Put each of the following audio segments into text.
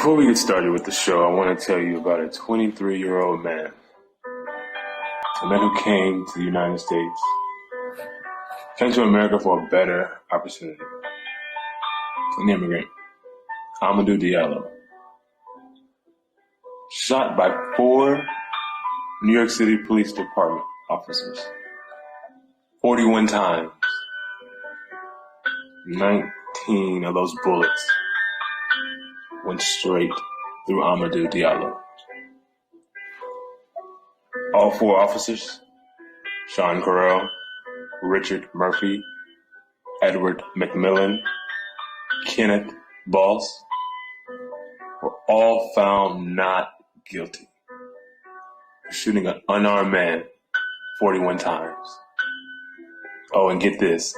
Before we get started with the show, I want to tell you about a 23-year-old man. A man who came to the United States, came to America for a better opportunity. An immigrant, Amadou Diallo, shot by 4 New York City Police Department officers 41 times. 19 of those bullets went straight through Amadou Diallo. All 4 officers, Sean Carell, Richard Murphy, Edward McMillan, Kenneth Boss, were all found not guilty for shooting an unarmed man 41 times. Oh, and get this,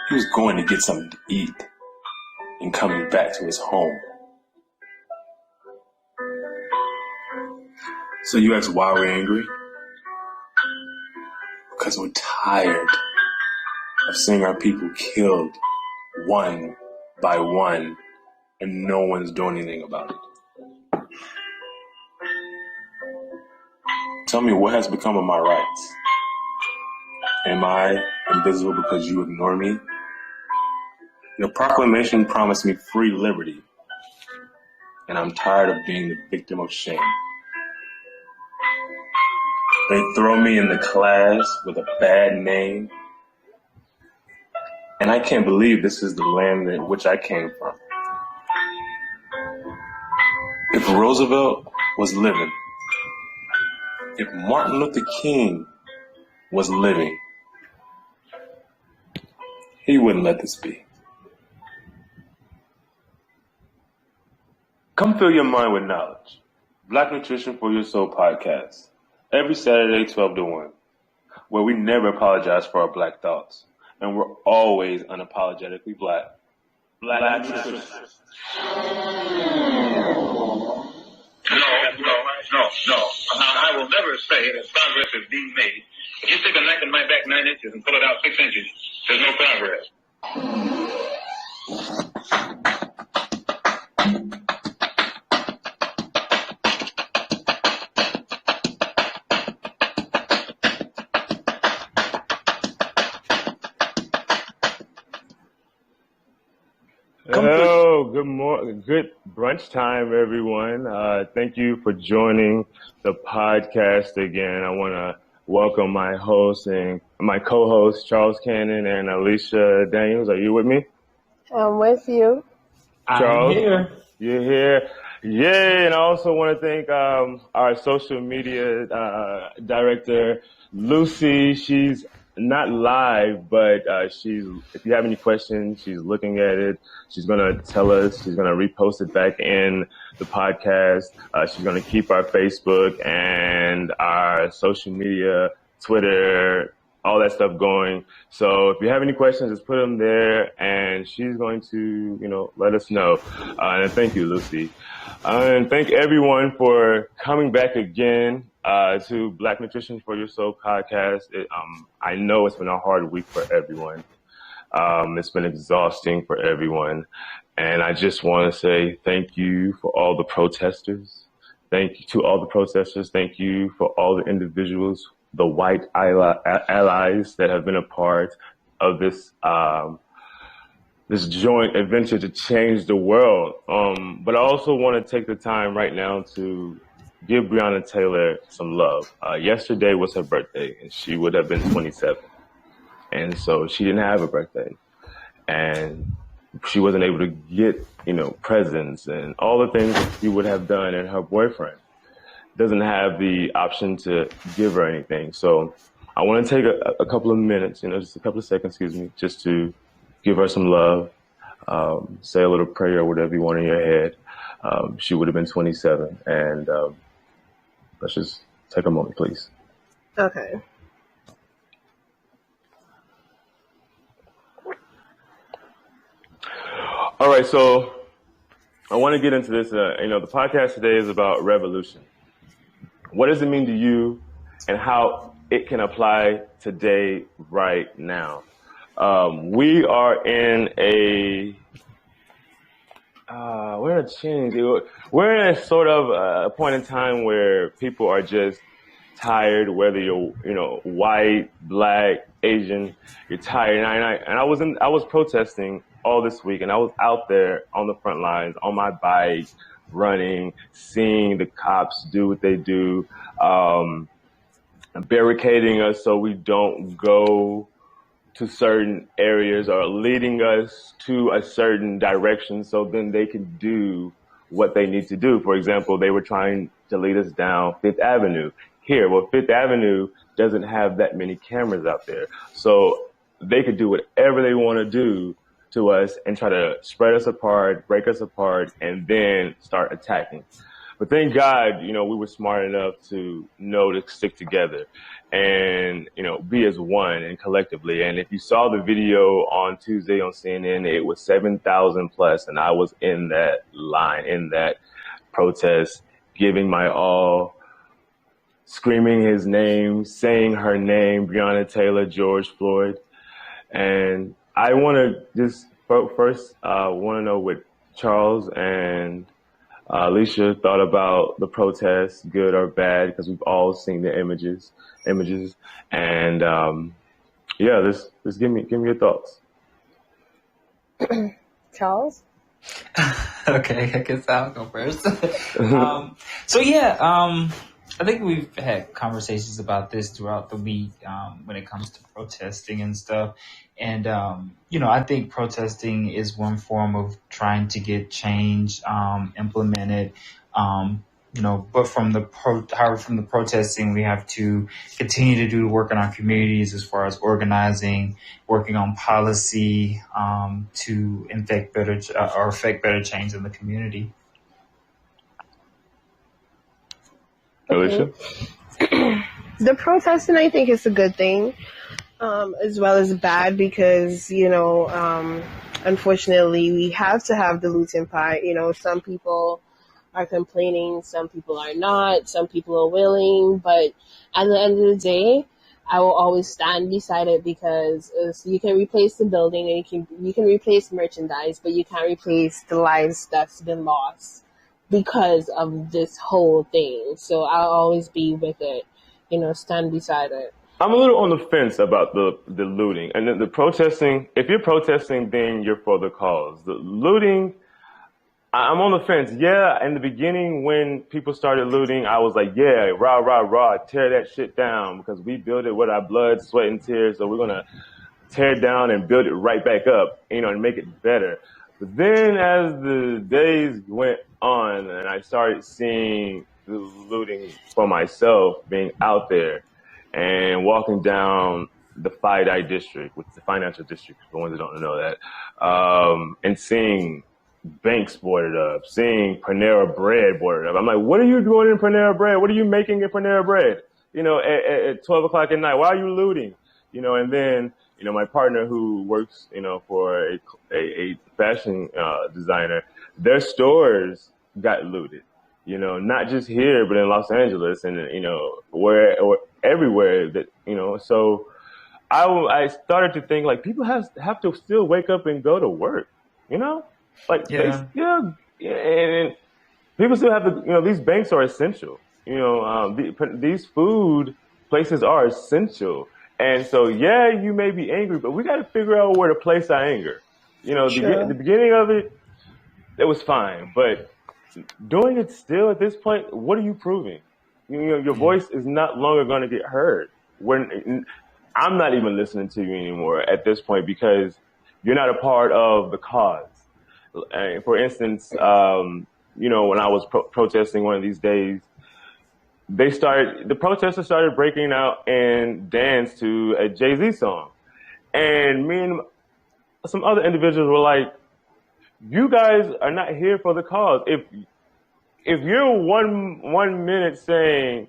he was going to get something to eat and coming back to his home. So you ask why we're angry? Because we're tired of seeing our people killed one by one and no one's doing anything about it. Tell me, what has become of my rights? Am I invisible because you ignore me? Your proclamation promised me free liberty, and I'm tired of being the victim of shame. They throw me in the class with a bad name, and I can't believe this is the land in which I came from. If Roosevelt was living, if Martin Luther King was living, he wouldn't let this be. Come fill your mind with knowledge. Black Nutrition for Your Soul podcast. Every Saturday, 12 to 1, where we never apologize for our black thoughts, and we're always unapologetically black. Black nutrition. No. I will never say that progress is being made. If you stick a knife in my back 9 inches and pull it out 6 inches, there's no progress. Hello, good morning, good brunch time, everyone. Thank you for joining the podcast again. I want to welcome my host and my co-host, Charles Cannon and Alicia Daniels. Are you with me? I'm with you. Charles, I'm here. you're here. Yeah, and I also want to thank our social media director, Lucy. She's not live, but if you have any questions, she's looking at it. She's going to tell us. She's going to repost it back in the podcast. She's going to keep our Facebook and our social media, Twitter, all that stuff going. So if you have any questions, just put them there, and she's going to, let us know. And thank you, Lucy. And thank everyone for coming back again to Black Nutrition for Your Soul podcast. I know it's been a hard week for everyone. It's been exhausting for everyone. And I just want to say thank you for all the protesters. Thank you to all the protesters. Thank you for all the individuals, the white allies that have been a part of this joint adventure to change the world. But I also want to take the time right now to give Breonna Taylor some love. Yesterday was her birthday, and she would have been 27. And so she didn't have a birthday. And she wasn't able to get, presents and all the things that she would have done, and her boyfriend doesn't have the option to give her anything. So I want to take a couple of minutes, just a couple of seconds, just to give her some love, say a little prayer or whatever you want in your head. She would have been 27. And let's just take a moment, please. Okay. All right, so I want to get into this. The podcast today is about revolution. What does it mean to you, and how it can apply today, right now? We are in a we're in a change. We're in a sort of a point in time where people are just tired, whether you're, white, black, Asian, you're tired. And I was protesting all this week, and I was out there on the front lines on my bike, running, seeing the cops do what they do, barricading us so we don't go to certain areas or leading us to a certain direction so then they can do what they need to do. For example, they were trying to lead us down Fifth Avenue here. Well, Fifth Avenue doesn't have that many cameras out there. So they could do whatever they want to do to us and try to spread us apart, break us apart, and then start attacking. But thank God, we were smart enough to know to stick together and, be as one and collectively. And if you saw the video on Tuesday on CNN, it was 7,000 plus. And I was in that line, in that protest, giving my all, screaming his name, saying her name, Breonna Taylor, George Floyd. And I want to just first want to know what Charles and Alicia thought about the protests, good or bad, because we've all seen the images, and just give me your thoughts. Charles? Okay, I guess I'll go first. I think we've had conversations about this throughout the week when it comes to protesting and stuff. And, I think protesting is one form of trying to get change implemented. But from the protesting, we have to continue to do the work in our communities as far as organizing, working on policy to affect better change in the community. Alicia? The protesting, I think, is a good thing, as well as bad because, unfortunately, we have to have the looting part. Some people are complaining, some people are not, some people are willing, but at the end of the day, I will always stand beside it because you can replace the building and you can replace merchandise, but you can't replace the lives that's been lost because of this whole thing. So I'll always be with it, stand beside it. I'm a little on the fence about the looting and the protesting. If you're protesting, then you're for the cause. The looting, I'm on the fence. Yeah, in the beginning when people started looting, I was like, yeah, rah, rah, rah, tear that shit down because we built it with our blood, sweat, and tears. So we're going to tear it down and build it right back up, and make it better. But then as the days went on and I started seeing the looting for myself, being out there and walking down the FIDI district, which is the financial district, for the ones that don't know that, and seeing banks boarded up, seeing Panera Bread boarded up. I'm like, what are you doing in Panera Bread? What are you making in Panera Bread? At 12 o'clock at night, why are you looting? And then, my partner who works, for a fashion designer, their stores got looted, not just here, but in Los Angeles and, or everywhere that, so I started to think like people have to still wake up and go to work, like, Yeah. and people still have to, these banks are essential, these food places are essential. And so, yeah, you may be angry, but we got to figure out where to place our anger. Sure. The beginning of it was fine, but doing it still at this point, what are you proving? Your voice is not longer going to get heard. I'm not even listening to you anymore at this point because you're not a part of the cause. For instance, when I was protesting one of these days, the protesters started breaking out and dance to a Jay-Z song. And me and some other individuals were like, you guys are not here for the cause. If you're one minute say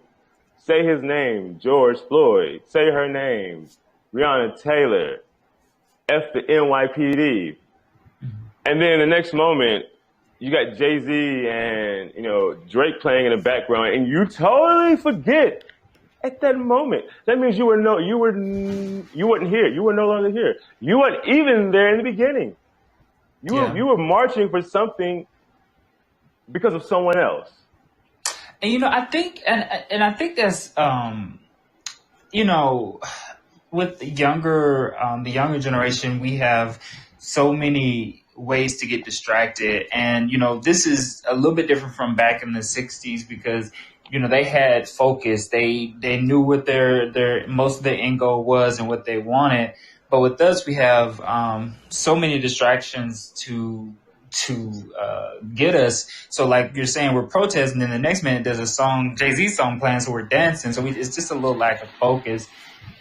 his name, George Floyd, say her name, Breonna Taylor, F the NYPD, and then the next moment you got Jay-Z and Drake playing in the background, and you totally forget at that moment. That means you weren't here. You were no longer here. You weren't even there in the beginning. Yeah. You were marching for something because of someone else. And I think, and I think that's, you know, with the younger generation, we have so many ways to get distracted, and this is a little bit different from back in the '60s because they had focus. They knew what their most of their end goal was and what they wanted. But with us, we have so many distractions to get us. So like you're saying, we're protesting, and the next minute there's a song, Jay-Z song playing, so we're dancing. So it's just a little lack of focus.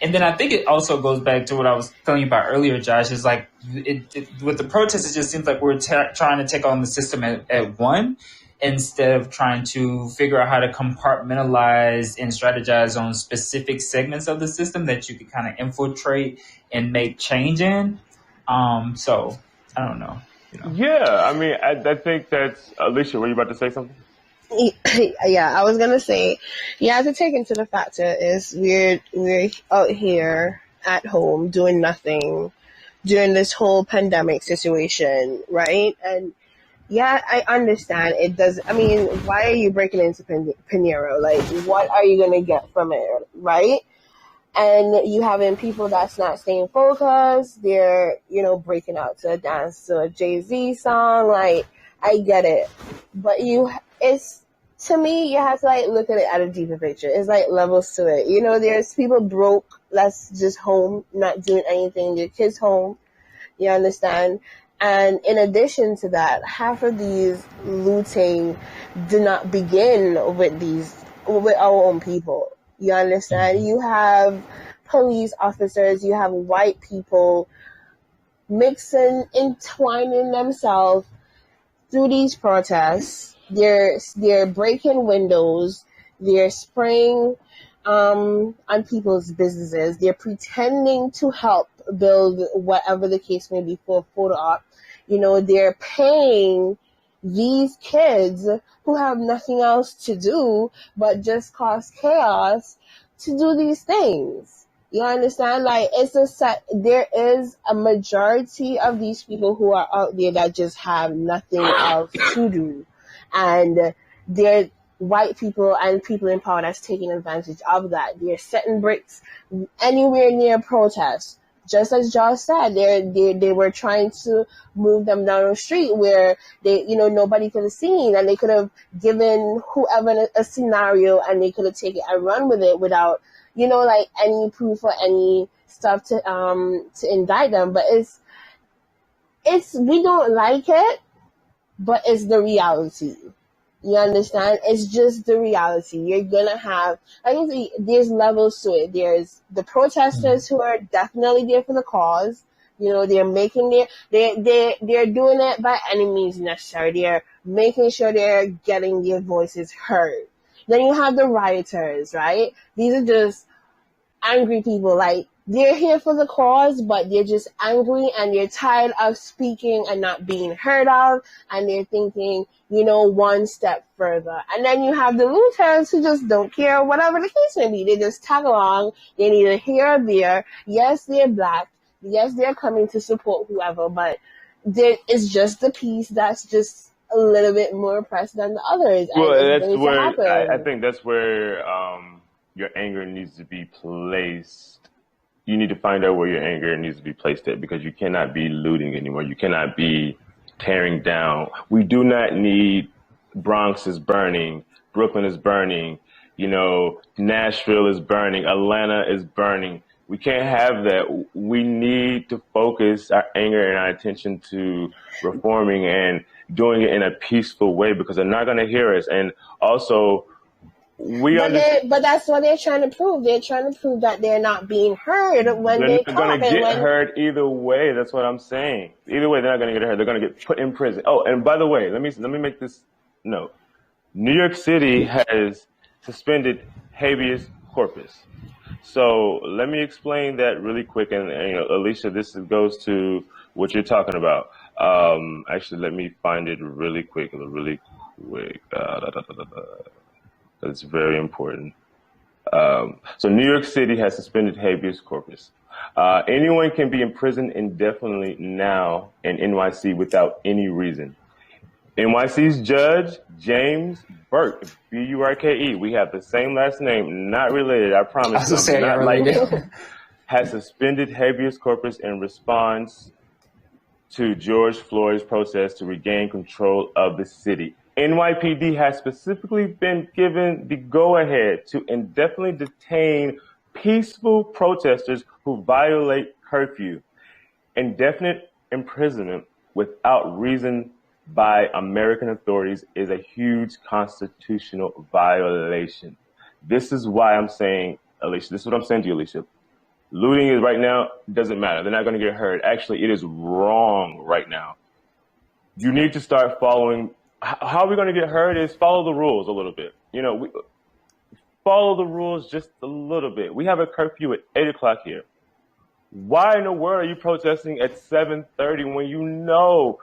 And then I think it also goes back to what I was telling you about earlier, Josh. Is like with the protests, it just seems like we're trying to take on the system at one, instead of trying to figure out how to compartmentalize and strategize on specific segments of the system that you could kind of infiltrate and make change in. So I don't know. Yeah, I mean, I think that's Alicia. Were you about to say something? Yeah, I was gonna say, you have to take into the factor is we're out here at home doing nothing during this whole pandemic situation, right? And yeah, I understand it does. I mean, why are you breaking into Pinero? Like, what are you gonna get from it, right? And you having people that's not staying focused. They're breaking out to dance to a Jay-Z song. Like, I get it, but it's, to me, you have to look at it at a deeper picture. It's levels to it. There's people broke, that's just home, not doing anything. Their kids home. You understand? And in addition to that, half of these looting do not begin with our own people. You understand? You have police officers, you have white people entwining themselves through these protests. They're breaking windows. They're spraying on people's businesses. They're pretending to help build whatever the case may be for a photo op. They're paying these kids who have nothing else to do but just cause chaos to do these things. You understand? There is a majority of these people who are out there that just have nothing else to do. And they're white people and people in power that's taking advantage of that. They're setting bricks anywhere near protests. Just as Josh said, they were trying to move them down the street where nobody could have seen, and they could have given whoever a scenario, and they could have taken and run with it without any proof or any stuff to indict them. But it's we don't like it, but it's the reality. You understand? It's just the reality. You're gonna have, there's levels to it. There's the protesters who are definitely there for the cause. They're making they're doing it by any means necessary. They're making sure they're getting their voices heard. Then you have the rioters, right? These are just angry people. They're here for the cause, but they're just angry and they're tired of speaking and not being heard of, and they're thinking, one step further. And then you have the looters who just don't care, whatever the case may be. They just tag along. They're neither here or there. Yes, they're black. Yes, they're coming to support whoever, but it's just the piece that's just a little bit more oppressed than the others. Well, that's where I think that's where your anger needs to be placed. You need to find out where your anger needs to be placed at, because you cannot be looting anymore. You cannot be tearing down. We do not need Bronx is burning, Brooklyn is burning, Nashville is burning, Atlanta is burning. We can't have that. We need to focus our anger and our attention to reforming and doing it in a peaceful way, because they're not going to hear us. And also, but that's what they're trying to prove. They're trying to prove that they're not being heard when they're not going to get heard either way. That's what I'm saying. Either way, they're not going to get heard. They're going to get put in prison. Oh, and by the way, let me make this note. New York City has suspended habeas corpus. So let me explain that really quick. And Alicia, this goes to what you're talking about. Actually, let me find it really quick. It's very important. So New York City has suspended habeas corpus. Anyone can be imprisoned indefinitely now in NYC without any reason. NYC's judge, James Burke, Burke. We have the same last name, not related, I I was promise gonna you. say, I'm I got not like related. him. Has suspended habeas corpus in response to George Floyd's protest to regain control of the city. NYPD has specifically been given the go-ahead to indefinitely detain peaceful protesters who violate curfew. Indefinite imprisonment without reason by American authorities is a huge constitutional violation. This is why I'm saying, Alicia, this is what I'm saying to you, Alicia. Looting is right now, doesn't matter. They're not going to get hurt. Actually, it is wrong right now. You need to start following. How are we going to get hurt is follow the rules a little bit. Follow the rules just a little bit. We have a curfew at 8 o'clock here. Why in the world are you protesting at 7:30 when you know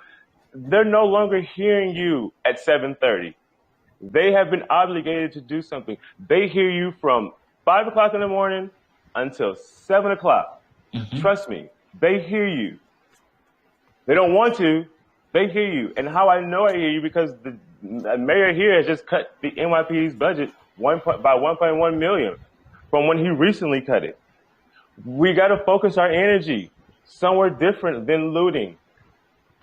they're no longer hearing you at 7:30? They have been obligated to do something. They hear you from 5 o'clock in the morning until 7 o'clock. Mm-hmm. Trust me, they hear you. They don't want to, they hear you. And how I know I hear you, because the mayor here has just cut the NYPD's budget by 1.1 million from when he recently cut it. We got to focus our energy somewhere different than looting.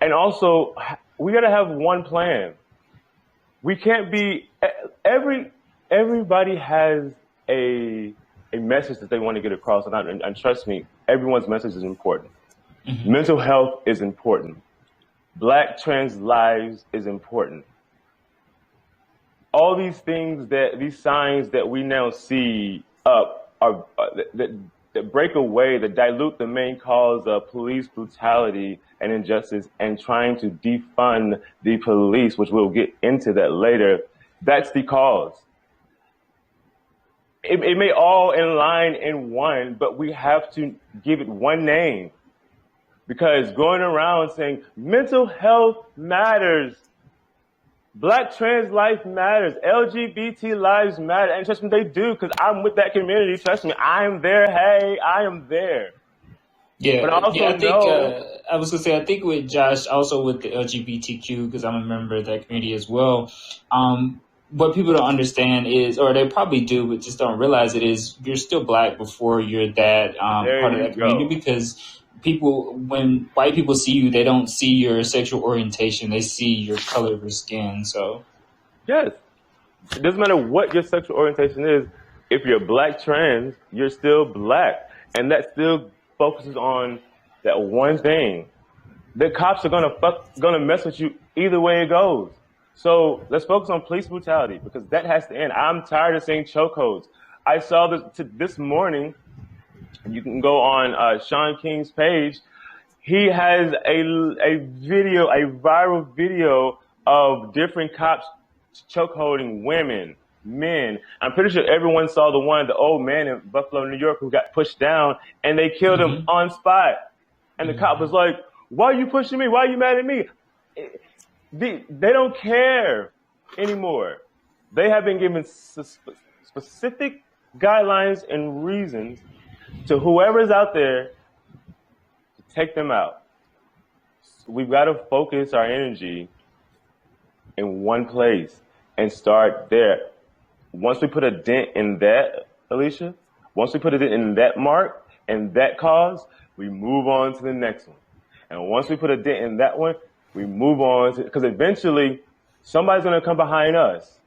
And also, we got to have one plan. We can't be, everybody has a message that they want to get across. And trust me, everyone's message is important. Mm-hmm. Mental health is important. Black trans lives is important. All these things these signs that we now see up are that break away, that dilute the main cause of police brutality and injustice and trying to defund the police, which we'll get into that later. That's the cause. It may all align in one, but we have to give it one name. Because going around saying mental health matters, Black trans life matters, LGBT lives matter, and trust me, they do, because I'm with that community. Trust me, I'm there. Hey, I am there. Yeah, but I also I think I was gonna say, I think with Josh, also with the LGBTQ, because I'm a member of that community as well. What people don't understand is, or they probably do, but just don't realize it, is you're still Black before you're that part of that community. Because when white people see you, they don't see your sexual orientation; they see your color of your skin. So, yes, it doesn't matter what your sexual orientation is. If you're Black trans, you're still Black, and that still focuses on that one thing. The cops are gonna mess with you either way it goes. So let's focus on police brutality, because that has to end. I'm tired of seeing chokeholds. I saw this morning. You can go on Sean King's page. He has a video, a viral video of different cops chokeholding women, men. I'm pretty sure everyone saw the old man in Buffalo, New York, who got pushed down, and they killed him on spot. And the cop was like, "Why are you pushing me? Why are you mad at me?" They don't care anymore. They have been given specific guidelines and reasons to whoever's out there to take them out. So we've got to focus our energy in one place and start there. Once we put a dent in that, Alicia, once we put a dent in that mark and that cause, we move on to the next one. And once we put a dent in that one, we move on to, because eventually somebody's going to come behind us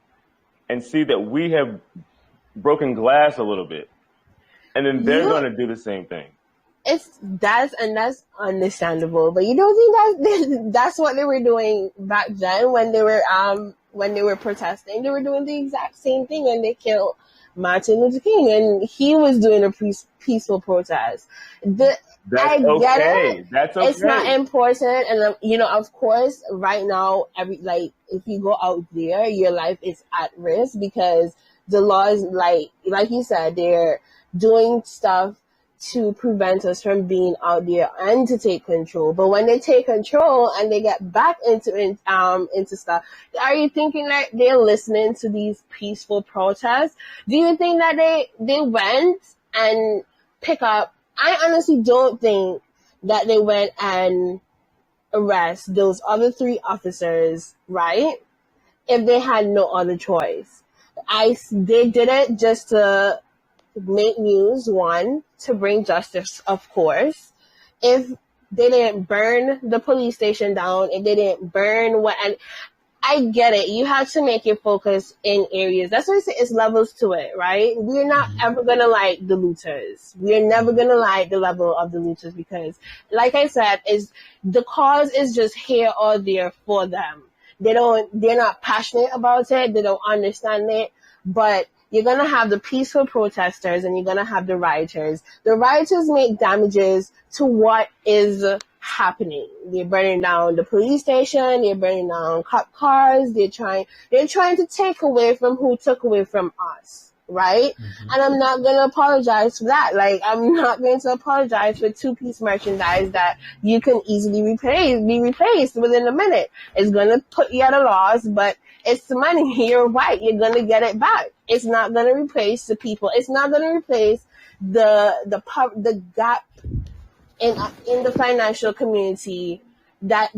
and see that we have broken glass a little bit. And then they're going to do the same thing. That's understandable, but you don't think that's what they were doing back then when they were protesting? They were doing the exact same thing when they killed Martin Luther King, and he was doing a peaceful protest. I get it. That's okay. It's not important, and of course, right now, if you go out there, your life is at risk because the laws, like you said, they're doing stuff to prevent us from being out there and to take control. But when they take control and they get back into stuff, are you thinking that they're listening to these peaceful protests? Do you think that they went and pick up I honestly don't think that they went and arrest those other 3 officers, right? If they had no other choice. They did it just to make news, one, to bring justice, of course. If they didn't burn the police station down, if they didn't burn and I get it. You have to make your focus in areas. That's why I say it's levels to it, right? We're not ever going to like the looters. We're never going to like the level of the looters because, like I said, the cause is just here or there for them. They're not passionate about it. They don't understand it, but you're going to have the peaceful protesters and you're going to have the rioters. The rioters make damages to what is happening. They're burning down the police station. They're burning down cop cars. They're trying to take away from who took away from us, right? And I'm not going to apologize for that. Like, I'm not going to apologize for 2-piece merchandise that you can easily be replaced within a minute. It's going to put you out of loss, but it's the money. You're right. You're going to get it back. It's not going to replace the people. It's not going to replace the gap in the financial community that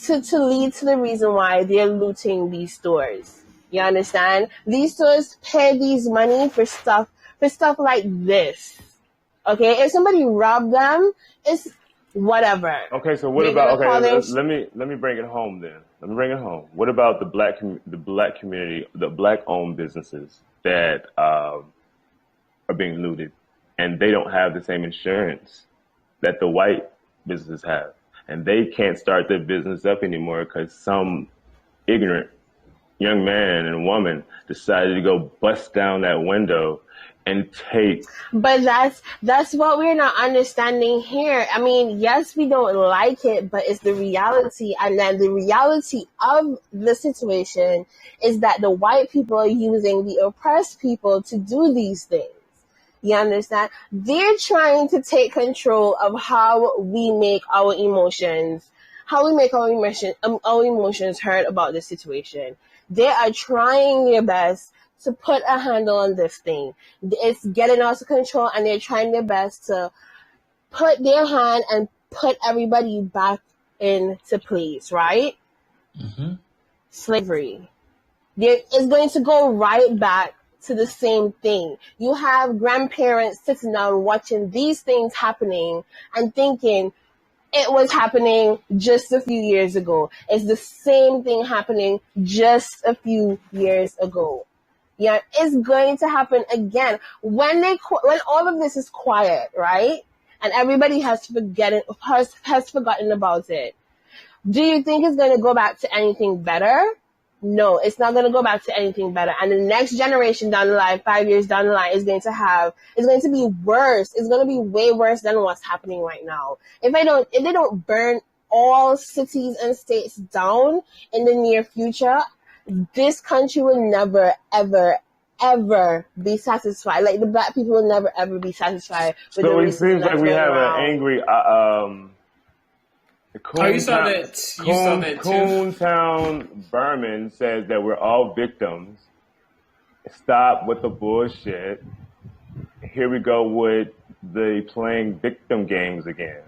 to lead to the reason why they're looting these stores. You understand? These stores pay these money for stuff like this. Okay? If somebody robbed them, it's whatever. Okay, so what about let me bring it home then. Let me bring it home. What about the black community, the black-owned businesses that are being looted, and they don't have the same insurance that the white businesses have, and they can't start their business up anymore because some ignorant young man and woman decided to go bust down that window and take. But that's what we're not understanding here. I mean, yes, we don't like it, but it's the reality. And then the reality of the situation is that the white people are using the oppressed people to do these things. You understand? They're trying to take control of how we make our emotions heard about the situation. They are trying their best to put a handle on this thing. It's getting out of control, and they're trying their best to put their hand and put everybody back into place, right? Slavery. It's going to go right back to the same thing. You have grandparents sitting down watching these things happening and thinking it was happening just a few years ago. It's the same thing happening just a few years ago. Yeah, it's going to happen again when all of this is quiet, right? And everybody has forgotten about it. Do you think it's going to go back to anything better? No, it's not going to go back to anything better. And the next generation down the line, 5 years down the line, is going to be worse. It's going to be way worse than what's happening right now. If they don't burn all cities and states down in the near future, this country will never, ever, ever be satisfied. Like, the black people will never, ever be satisfied with the racism. So it seems like we have an angry, you saw that too. Coontown Berman says that we're all victims. Stop with the bullshit. Here we go with the playing victim games again.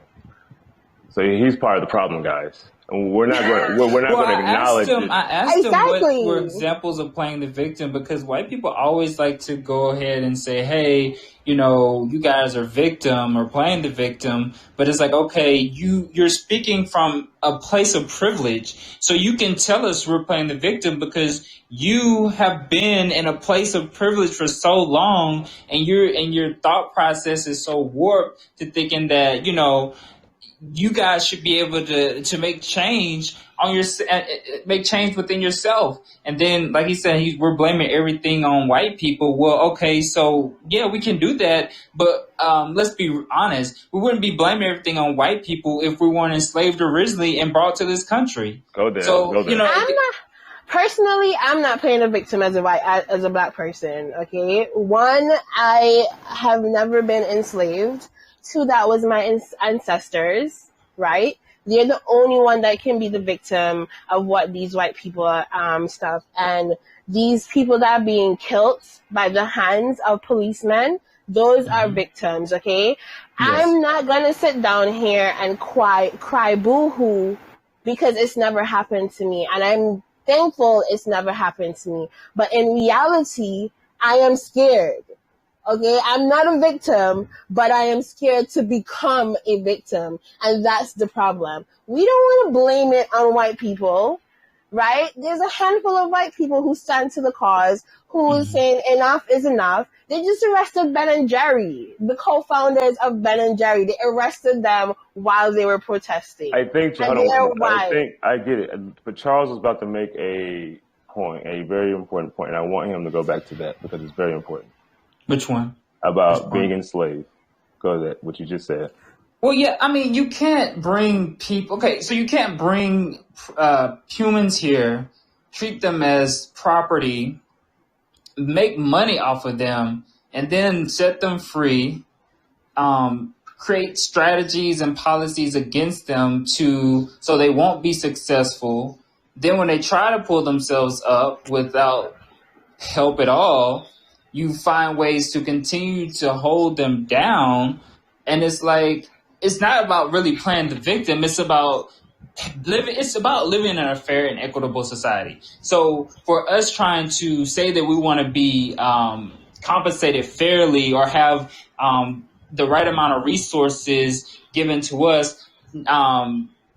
So he's part of the problem, guys. And we're not going to acknowledge it. I asked him what were examples of playing the victim, because white people always like to go ahead and say, hey, you guys are victim or playing the victim. But it's like, okay, you're speaking from a place of privilege. So you can tell us we're playing the victim because you have been in a place of privilege for so long, and your thought process is so warped to thinking that, you guys should be able to make change within yourself. And then, like he said, we're blaming everything on white people. Well, okay, so yeah, we can do that, but let's be honest. We wouldn't be blaming everything on white people if we weren't enslaved originally and brought to this country. Go there. Personally, I'm not playing a victim as a black person. Okay, one, I have never been enslaved. Two, that was my ancestors, right? They're the only one that can be the victim of what these white people stuff. And these people that are being killed by the hands of policemen, Those are Hmm. victims, okay? Yes. I'm not gonna sit down here and cry boo-hoo because it's never happened to me. And I'm thankful it's never happened to me. But in reality, I am scared. Okay, I'm not a victim, but I am scared to become a victim. And that's the problem. We don't want to blame it on white people, right? There's a handful of white people who stand to the cause, who is Hmm. saying enough is enough. They just arrested Ben and Jerry, the co-founders of Ben and Jerry. They arrested them while they were protesting. I think, And hold they are on, I white. think I get it. But Charles was about to make a point, a very important point, and I want him to go back to that because it's very important Which one? Which about being point? enslaved. Go to that, what you just said. Well, yeah, I mean, you can't bring people. Okay, so you can't bring humans here, treat them as property, make money off of them, and then set them free. Create strategies and policies against them so they won't be successful. Then when they try to pull themselves up without help at all, you find ways to continue to hold them down. And it's like, it's not about really playing the victim. It's about living in a fair and equitable society. So for us trying to say that we want to be compensated fairly or have the right amount of resources given to us,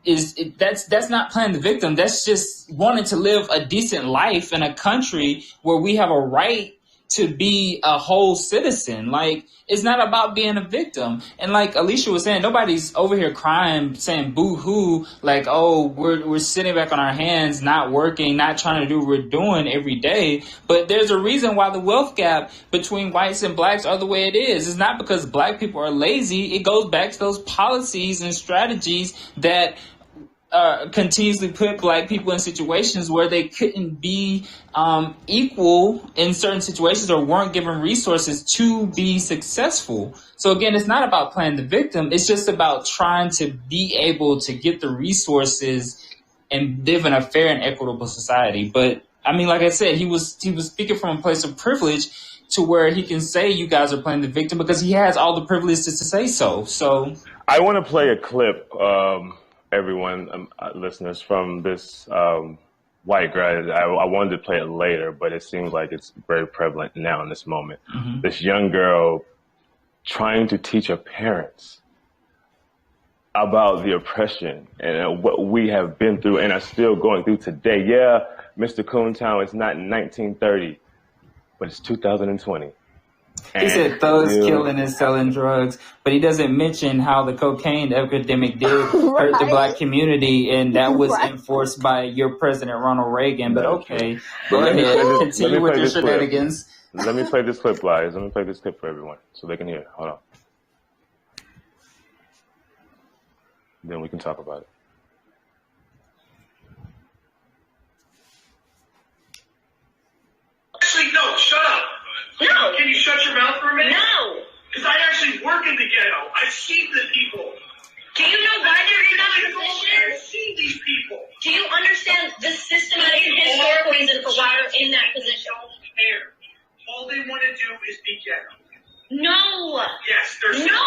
that's not playing the victim. That's just wanting to live a decent life in a country where we have a right to be a whole citizen. Like, it's not about being a victim. And like Alicia was saying, nobody's over here crying, saying boo hoo, like, oh, we're sitting back on our hands, not working, not trying to do what we're doing every day. But there's a reason why the wealth gap between whites and blacks are the way it is. It's not because black people are lazy. It goes back to those policies and strategies that continuously put black people in situations where they couldn't be equal in certain situations or weren't given resources to be successful. So again, it's not about playing the victim. It's just about trying to be able to get the resources and live in a fair and equitable society. But I mean, like I said, he was speaking from a place of privilege to where he can say you guys are playing the victim because he has all the privileges to say so. So I want to play a clip, everyone, listeners, from this white girl. I wanted to play it later, but it seems like it's very prevalent now in this moment. mhm. This young girl trying to teach her parents about the oppression and what we have been through and are still going through today. Yeah, Mr. Coontown, it's not 1930, but it's 2020. He said thugs killing and selling drugs, but he doesn't mention how the cocaine epidemic did hurt the black community, and that was enforced by your president, Ronald Reagan. But okay, go ahead, continue with your shenanigans. Let me play this clip, guys. Let me play this clip for everyone so they can hear. Hold on. Then we can talk about it. Actually, no, shut up. No. Can you shut your mouth for a minute? No. Because I actually work in the ghetto. I see the people. Do you know why they're in that I position? see these people. Do you understand the systematic and historical reason for why they're in that position? They don't care. All they want to do is be ghetto. No. Yes, there's No.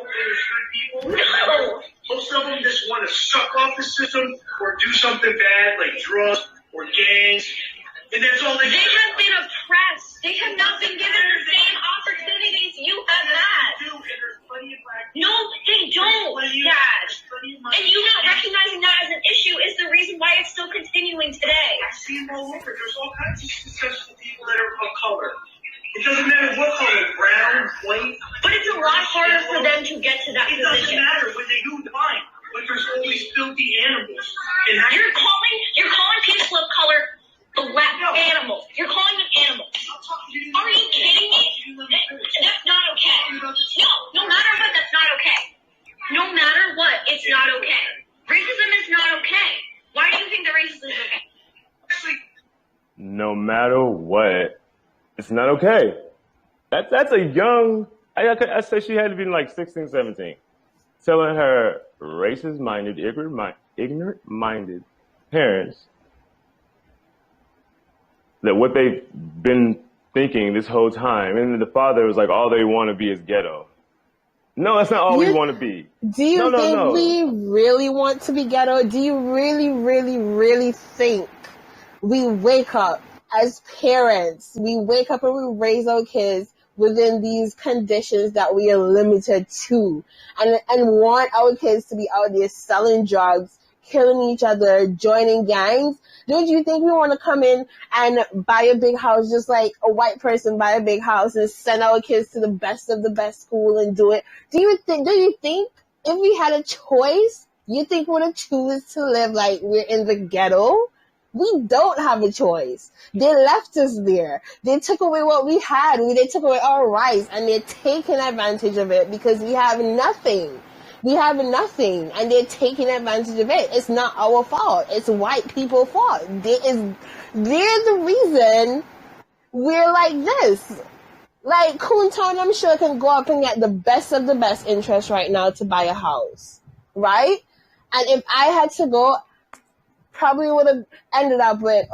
there's good people. No. Most of them just want to suck off the system or do something bad like drugs or gangs. And that's all they They have been oppressed. They have not been given the same opportunities you have had. do, and there's plenty of black No, they don't, Dad. And you not recognizing that as an issue is the reason why it's still continuing today. I see them all over. There's all kinds of successful people that are of color. It doesn't matter what color, brown, white. But it's a lot harder for them to get to that It doesn't position. matter when they do fine. But there's always filthy animals. And I, You're calling people of color black animals. You're calling them animals. Are you kidding me? That's not okay. No, no matter what, that's not okay. No matter what, it's not okay. Racism is not okay. Why do you think the racism is okay? actually, No matter what, it's not okay. That's a young. I say she had to be like 16, 17, telling her racist-minded, ignorant-minded parents that what they've been thinking this whole time. And the father was like, all they want to be is ghetto. No, that's not all we You want to be. do you No, no, think no. we really want to be ghetto? Do you really, really, really think we wake up as parents, we wake up and we raise our kids within these conditions that we are limited to, and want our kids to be out there selling drugs, killing each other, joining gangs? Don't you think we want to come in and buy a big house just like a white person buy a big house and send our kids to the best of the best school and do it? Do you think if we had a choice, you think we would choose to live like we're in the ghetto? We don't have a choice. They left us there. They took away what we had. They took away our rights, and they're taking advantage of it because we have nothing. We have nothing, and they're taking advantage of it. It's not our fault. It's white people's fault. They're the reason we're like this. Like, Coontown, I'm sure, can go up and get the best of the best interest right now to buy a house, right? And if I had to go, probably would have ended up with,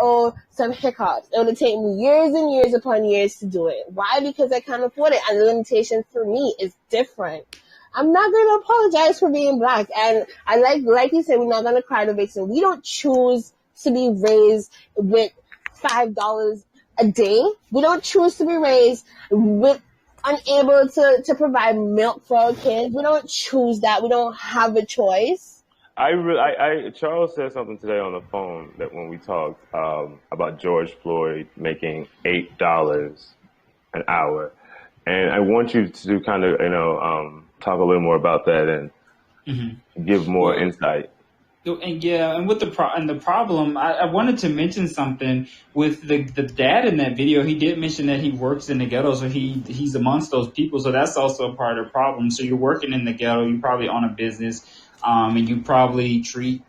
some hiccups. It would have taken me years and years upon years to do it. Why? Because I can't afford it, and the limitation for me is different. I'm not going to apologize for being black. And I like you said, we're not going to cry the victim. We don't choose to be raised with $5 a day. We don't choose to be raised with unable to provide milk for our kids. We don't choose that. We don't have a choice. Charles said something today on the phone that when we talked about George Floyd making $8 an hour, and I want you to kind of talk a little more about that and give more insight. And with the problem, I wanted to mention something with the dad in that video. He did mention that he works in the ghetto, so he's amongst those people. So that's also a part of the problem. So you're working in the ghetto, you probably own a business, and you probably treat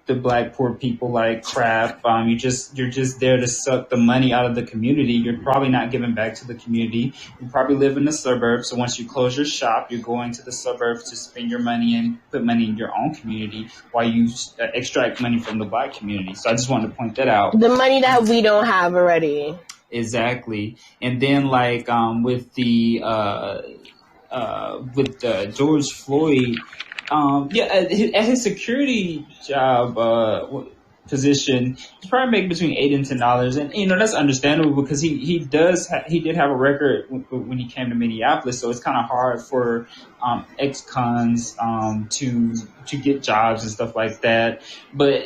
the black poor people like crap. You're just there to suck the money out of the community. You're probably not giving back to the community. You probably live in the suburbs. So once you close your shop, you're going to the suburbs to spend your money and put money in your own community while you extract money from the black community. So I just wanted to point that out. The money that we don't have already. Exactly. And then with George Floyd, at his security job position, he's probably making between $8 and $10, and that's understandable because he did have a record when he came to Minneapolis, so it's kind of hard for ex-cons to get jobs and stuff like that. But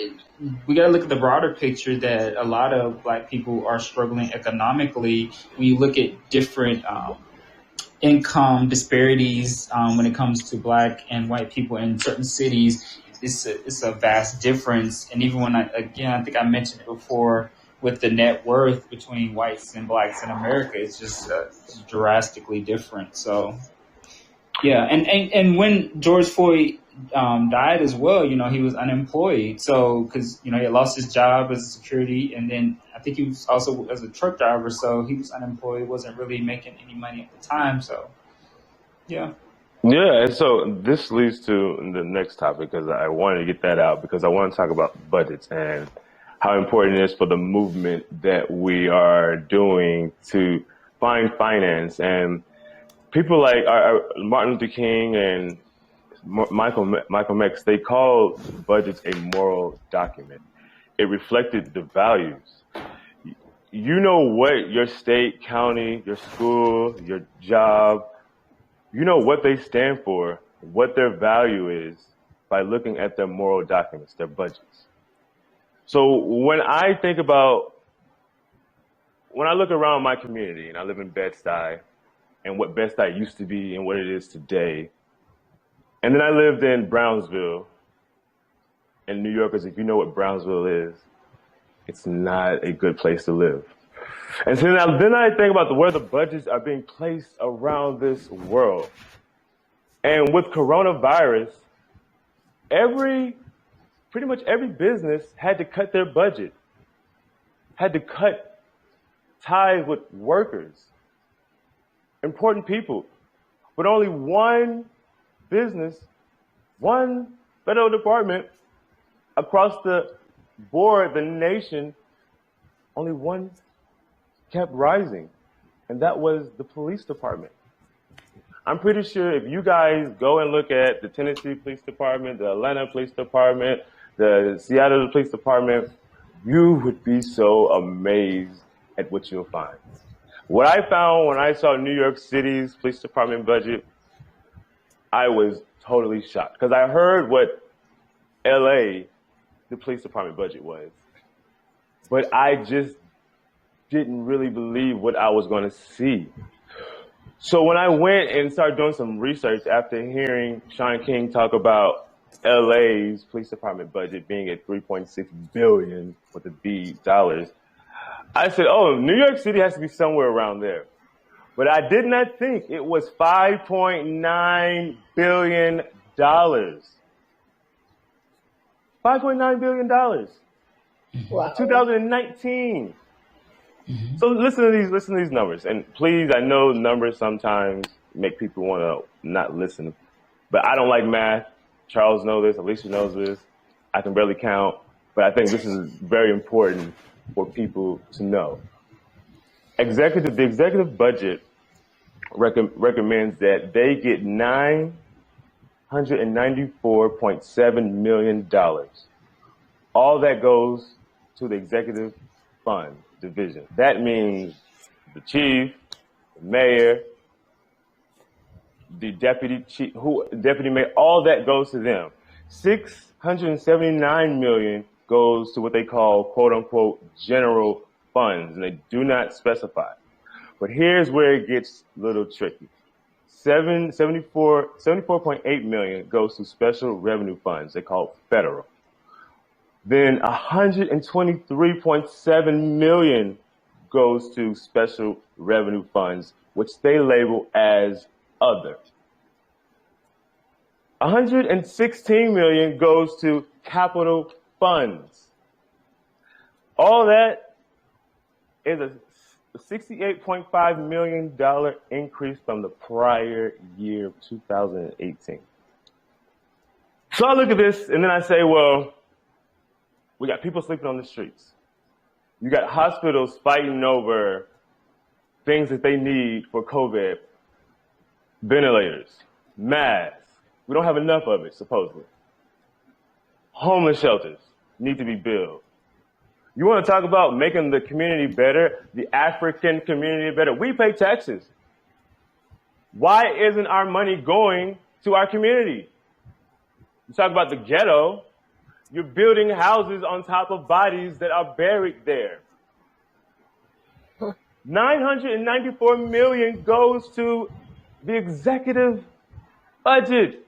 we got to look at the broader picture that a lot of black people are struggling economically. When you look at different income disparities when it comes to black and white people in certain cities, it's a vast difference. And even when I think I mentioned it before with the net worth between whites and blacks in America, it's just drastically different. So yeah, and when George Floyd died as well, he was unemployed. So because he had lost his job as a security, and then I think he was also as a truck driver, so he was unemployed, wasn't really making any money at the time. So yeah. Yeah, and so this leads to the next topic because I wanted to get that out because I want to talk about budgets and how important it is for the movement that we are doing to find finance. And people like Martin Luther King and Michael X, they called budgets a moral document. It reflected the values. You know what your state, county, your school, your job, you know what they stand for, what their value is by looking at their moral documents, their budgets. So when I look around my community, and I live in Bed-Stuy, and what Bed-Stuy used to be and what it is today, and then I lived in Brownsville, and New Yorkers, if you know what Brownsville is, it's not a good place to live. And so then I think about where the budgets are being placed around this world. And with coronavirus, pretty much every business had to cut their budget, had to cut ties with workers, important people. But only one business, one federal department across the board, the nation, only one kept rising. and that was the police department. I'm pretty sure if you guys go and look at the Tennessee Police Department, the Atlanta Police Department, the Seattle Police Department, you would be so amazed at what you'll find. What I found when I saw New York City's police department budget, I was totally shocked because I heard what LA, the police department budget was, but I just didn't really believe what I was going to see. So when I went and started doing some research after hearing Sean King talk about LA's police department budget being at $3.6 billion with a B dollars, I said, oh, New York City has to be somewhere around there. But I did not think it was $5.9 billion. $5.9 billion. Wow. 2019. So listen to these numbers, and please, I know numbers sometimes make people want to not listen, but I don't like math. Charles knows this, Alicia knows this. I can barely count, but I think this is very important for people to know. The executive budget recommends that they get $994.7 million. All that goes to the executive fund division. That means the chief, the mayor, the deputy mayor, all that goes to them. $679 million goes to what they call quote unquote general funds, and they do not specify. But here's where it gets a little tricky. 74.8 million goes to special revenue funds. They call it federal. Then 123.7 million goes to special revenue funds, which they label as other. 116 million goes to capital funds. All that is a $68.5 million increase from the prior year, 2018. So I look at this and then I say, well, we got people sleeping on the streets. You got hospitals fighting over things that they need for COVID, ventilators, masks. We don't have enough of it, supposedly. Homeless shelters need to be built. You want to talk about making the community better, the African community better? We pay taxes. Why isn't our money going to our community? You talk about the ghetto. You're building houses on top of bodies that are buried there. $994 million goes to the executive budget.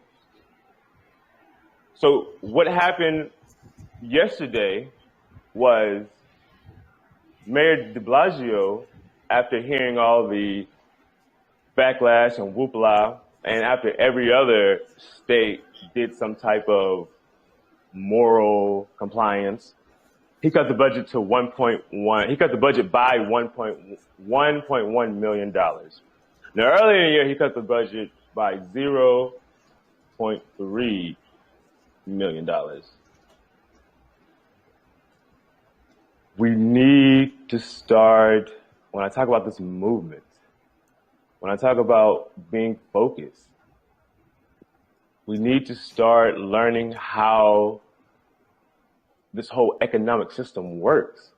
So what happened yesterday was Mayor de Blasio, after hearing all the backlash and whoopla, and after every other state did some type of moral compliance, he cut the budget to 1.1. He cut the budget by $1.1 million. Now, earlier in the year, he cut the budget by $0.3 million. We need to start, when I talk about this movement, when I talk about being focused, we need to start learning how this whole economic system works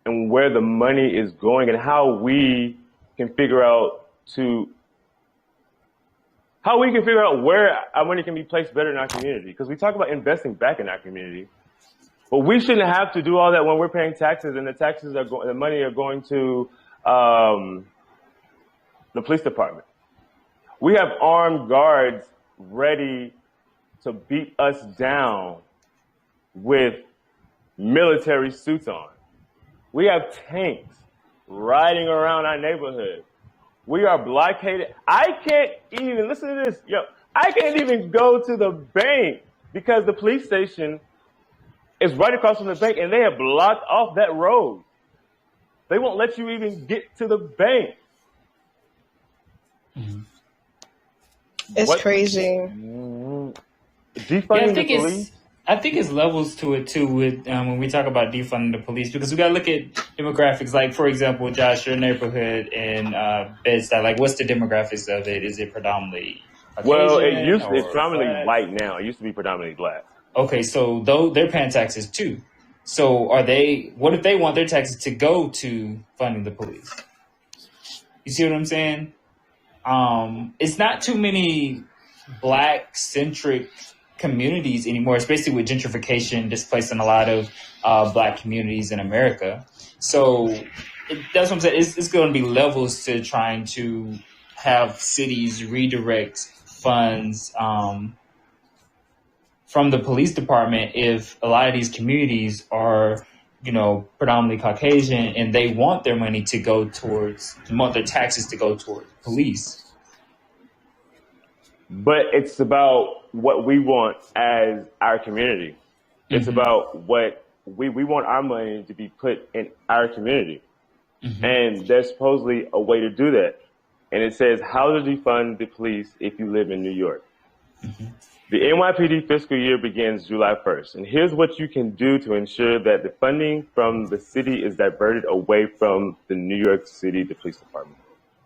and where the money is going and how we can figure out where our money can be placed better in our community. Because we talk about investing back in our community, but we shouldn't have to do all that when we're paying taxes and the money are going to the police department. We have armed guards ready to beat us down with military suits on. We have tanks riding around our neighborhood. We are blockaded. I can't even, listen to this, I can't even go to the bank because the police station is right across from the bank and they have blocked off that road. They won't let you even get to the bank. It's crazy. Defunding the police I think it's levels to it too with when we talk about defunding the police, because we got to look at demographics. Like, for example, Josh, your neighborhood in Bed-Stuy, like, what's the demographics of it? Is it predominantly Well, Caucasian it's or predominantly black? white now. It used to be predominantly black. Okay, so though they're paying taxes too. So are they? What if they want their taxes to go to funding the police? You see what I'm saying? It's not too many black centric communities anymore, especially with gentrification displacing a lot of black communities in America. So that's what I'm saying. It's going to be levels to trying to have cities redirect funds from the police department if a lot of these communities are, predominantly Caucasian and they want their money to go towards, want their taxes to go towards police. But it's about what we want as our community. It's about what we want our money to be put in our community. And there's supposedly a way to do that. And it says how to defund the police if you live in New York. The NYPD fiscal year begins July 1st. And here's what you can do to ensure that the funding from the city is diverted away from the New York City, the police department.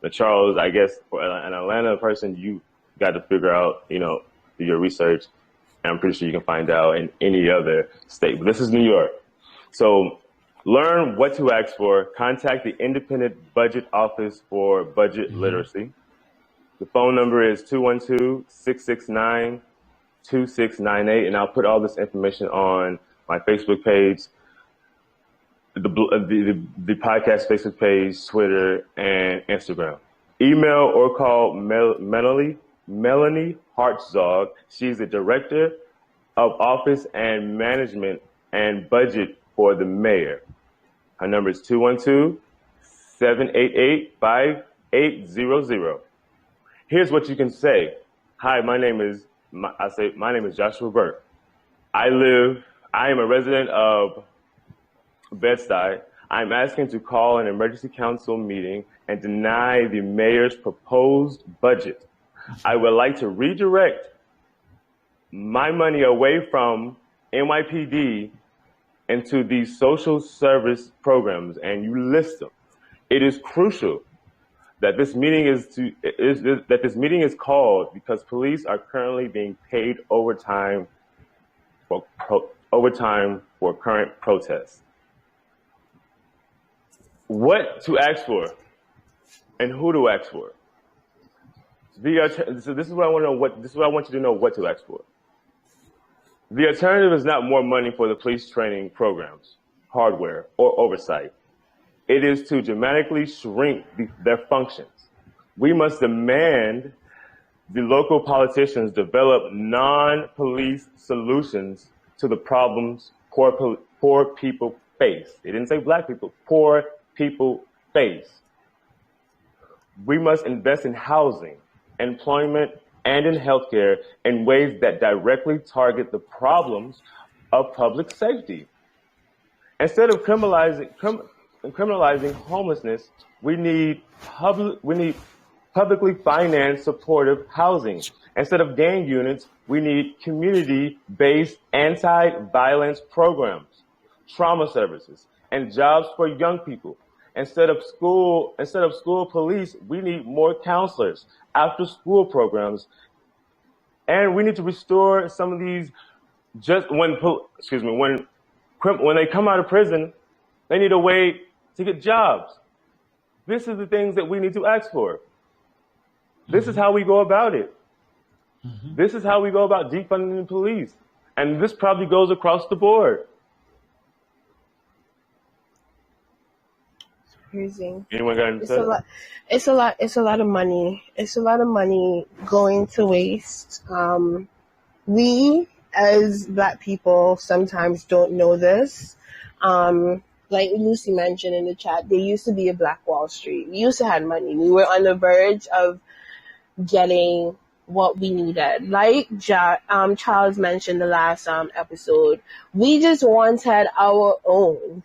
Now, Charles, I guess for an Atlanta person, you got to figure out, do your research. And I'm pretty sure you can find out in any other state. But this is New York. So learn what to ask for. Contact the Independent Budget Office for budget literacy. The phone number is 212-669-2698. And I'll put all this information on my Facebook page, the podcast Facebook page, Twitter, and Instagram. Email or call Melanie Hartzog. She's the Director of Office and Management and Budget for the Mayor. Her number is 212-788-5800. Here's what you can say. Hi, my name is Joshua Burke. I am a resident of Bed-Stuy. I'm asking to call an emergency council meeting and deny the mayor's proposed budget. I would like to redirect my money away from NYPD into these social service programs, and you list them. It is crucial that this meeting is called because police are currently being paid overtime for current protests. What to ask for and who to ask for. So this is what I want to know. This is what I want you to know what to ask for. The alternative is not more money for the police training programs, hardware, or oversight. It is to dramatically shrink their functions. We must demand the local politicians develop non-police solutions to the problems poor people face. They didn't say black people, poor people face. We must invest in housing, employment, and in healthcare in ways that directly target the problems of public safety. Instead of criminalizing homelessness, we need publicly financed supportive housing. Instead of gang units, we need community-based anti-violence programs, trauma services, and jobs for young people. Instead of school police, we need more counselors, after-school programs, and we need to restore some of these. When they come out of prison, they need a way to get jobs. This is the things that we need to ask for. This is how we go about it. This is how we go about defunding the police, and this probably goes across the board. Crazy. Anyone got anything to say? It's a lot of money. It's a lot of money going to waste. We as Black people sometimes don't know this. Like Lucy mentioned in the chat, there used to be a Black Wall Street. We used to have money. We were on the verge of getting what we needed. Like Charles mentioned the last episode, we just wanted our own.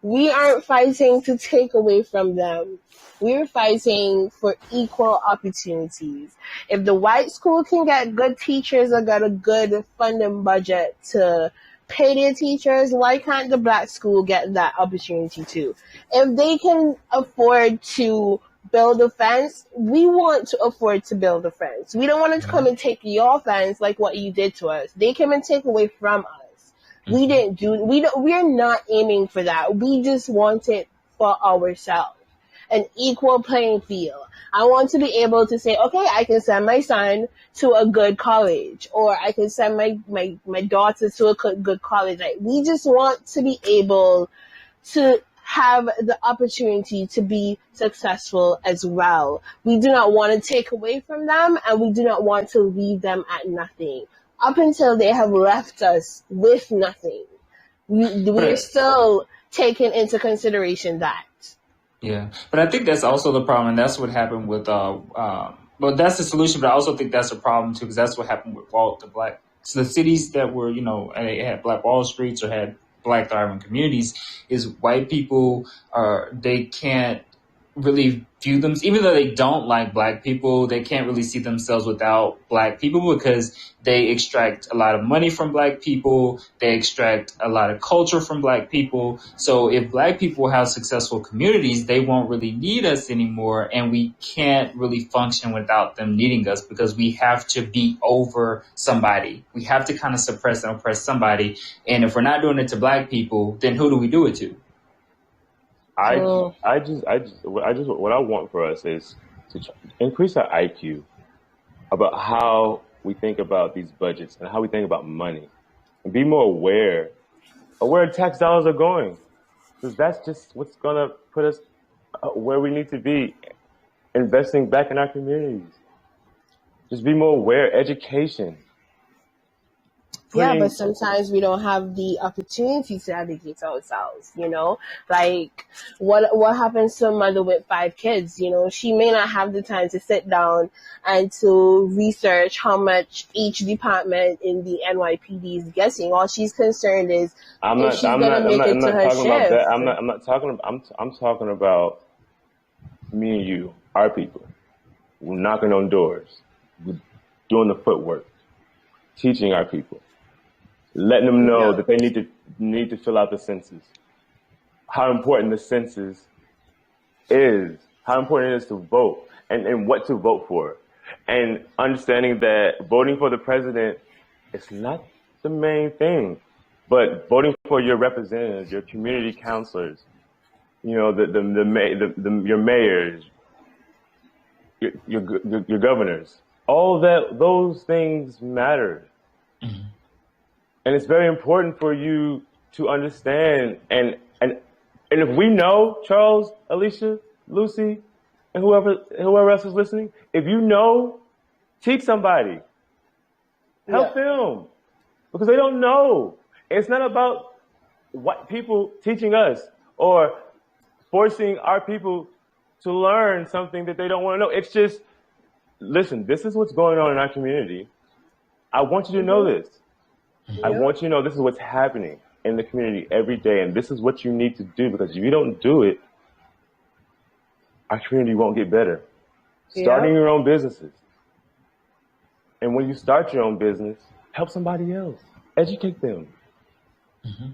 We aren't fighting to take away from them. We're fighting for equal opportunities. If the white school can get good teachers or get a good funding budget to pay their teachers, why can't the black school get that opportunity too? If they can afford to build a fence, we want to afford to build a fence. We don't want to come and take your fence like what you did to us. They came and take away from us. We're not aiming for that. We just want it for ourselves. An equal playing field. I want to be able to say, okay, I can send my son to a good college, or I can send my daughter to a good college. Like, we just want to be able to have the opportunity to be successful as well. We do not want to take away from them, and we do not want to leave them at nothing. Up until they have left us with nothing, we're still taking into consideration that. Yeah, but I think that's also the problem, and that's what happened with well, that's the solution, but I also think that's a problem too, because that's what happened with so the cities that were, they had Black Wall Streets or had Black thriving communities, is white people they can't really view them, even though they don't like Black people, they can't really see themselves without Black people, because they extract a lot of money from Black people, they extract a lot of culture from Black people. So if Black people have successful communities, they won't really need us anymore, and we can't really function without them needing us, because we have to be over somebody. We have to kind of suppress and oppress somebody, and if we're not doing it to Black people, then who do we do it to? What I want for us is to increase our IQ about how we think about these budgets and how we think about money, and be more aware of where tax dollars are going, because that's just what's gonna put us where we need to be, investing back in our communities. Just be more aware. Education. Yeah, but sometimes we don't have the opportunity to educate ourselves, Like, what happens to a mother with 5 kids, She may not have the time to sit down and to research how much each department in the NYPD is getting. All she's concerned is if she's going to make it to her shift. I'm talking about me and you, our people. We're knocking on doors. We're doing the footwork, teaching our people. Letting them know that they need to fill out the census. How important the census is. How important it is to vote and what to vote for. And understanding that voting for the president is not the main thing, but voting for your representatives, your community councilors, your mayors, your governors. All that, those things matter. Mm-hmm. And it's very important for you to understand. And if we know, Charles, Alicia, Lucy, and whoever else is listening, if you know, teach somebody. Help them. Because they don't know. It's not about white people teaching us or forcing our people to learn something that they don't want to know. It's just, listen, this is what's going on in our community. I want you to know this. I want you to know this is what's happening in the community every day, and this is what you need to do, because if you don't do it, our community won't get better. Starting your own businesses. And when you start your own business, help somebody else. Educate them. Mm-hmm.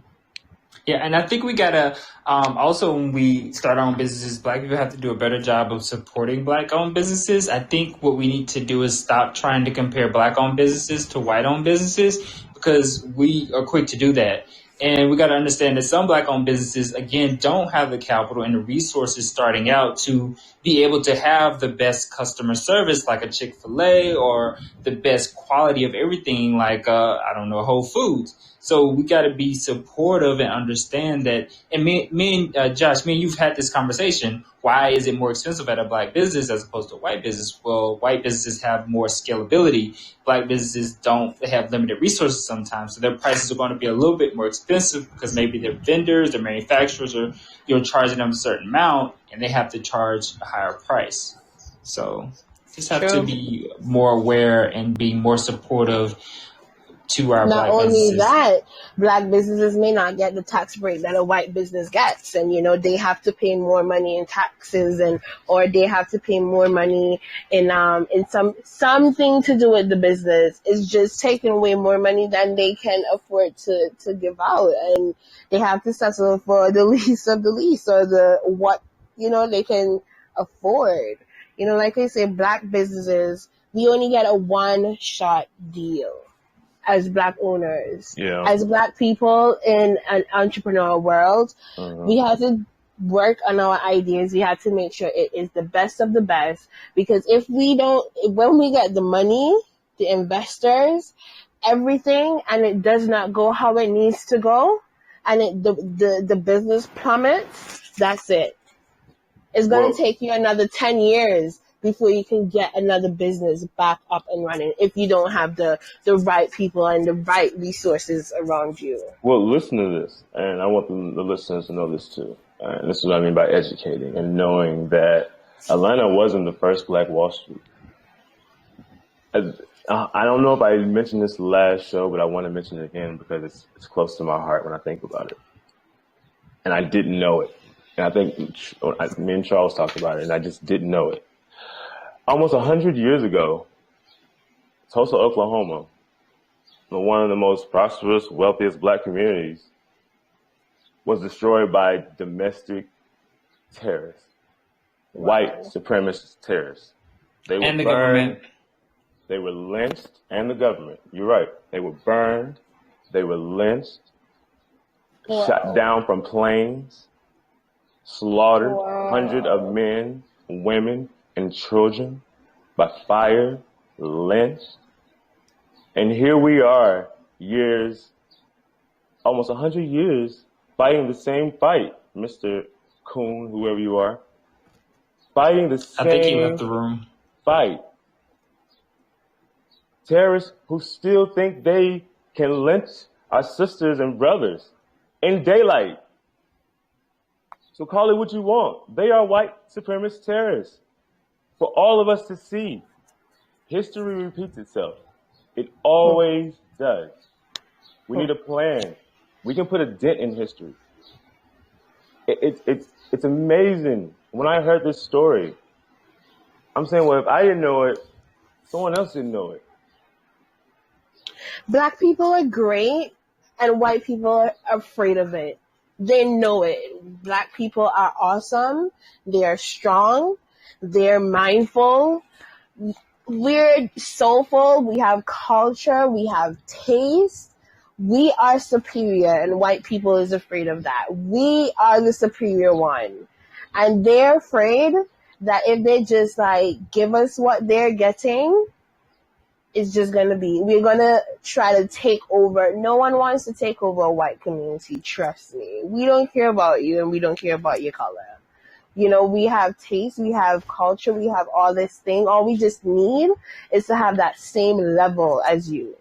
Yeah, and I think we gotta also, when we start our own businesses, Black people have to do a better job of supporting Black-owned businesses. I think what we need to do is stop trying to compare Black-owned businesses to white-owned businesses, because we are quick to do that. And we got to understand that some Black-owned businesses, again, don't have the capital and the resources starting out to be able to have the best customer service like a Chick-fil-A, or the best quality of everything like, Whole Foods. So we got to be supportive and understand that. And me and Josh, you've had this conversation. Why is it more expensive at a Black business as opposed to a white business? Well, white businesses have more scalability. Black businesses don't have limited resources sometimes. So their prices are going to be a little bit more expensive, because maybe their vendors, their manufacturers are, charging them a certain amount, and they have to charge a higher price. So just have to be more aware and be more supportive to our Not black only businesses. that, black businesses may not get the tax break that a white business gets, and they have to pay more money in taxes, or they have to pay more money in something to do with the business. It's just taking away more money than they can afford to give out, and they have to settle for the least of the least, or what they can afford. Like I say, black businesses, we only get a one-shot deal as black owners. Yeah. As black people in an entrepreneurial world, we have to work on our ideas. We have to make sure it is the best of the best, because when we get the money, the investors, everything, and it does not go how it needs to go, and the business plummets, that's it. It's going to take you another 10 years before you can get another business back up and running, if you don't have the right people and the right resources around you. Well, listen to this, and I want the listeners to know this too. And this is what I mean by educating and knowing that Atlanta wasn't the first Black Wall Street. I don't know if I mentioned this last show, but I want to mention it again because it's close to my heart when I think about it. And I didn't know it. And I think me and Charles talked about it, and I just didn't know it. Almost 100 years ago, Tulsa, Oklahoma, one of the most prosperous, wealthiest black communities, was destroyed by domestic terrorists, white supremacist terrorists. They were And the burned, government. They were lynched, and the government. You're right. They were burned. They were lynched, shot down from planes, slaughtered, hundreds of men, women, and children by fire, lynched. And here we are, almost 100 years, fighting the same fight, Mr. Kuhn, whoever you are, fighting the I think he same left the room. fight. Terrorists who still think they can lynch our sisters and brothers in daylight. So call it what you want. They are white supremacist terrorists. For all of us to see, history repeats itself. It always does. We need a plan. We can put a dent in history. It's amazing. When I heard this story, I'm saying, well, if I didn't know it, someone else didn't know it. Black people are great, and white people are afraid of it. They know it. Black people are awesome. They are strong. They're mindful. We're soulful. We have culture. We have taste. We are superior, and white people is afraid of that. We are the superior one. And they're afraid that if they just give us what they're getting, it's just going to be, we're going to try to take over. No one wants to take over a white community. Trust me. We don't care about you, and we don't care about your color. We have taste, we have culture, we have all this thing. All we just need is to have that same level as you.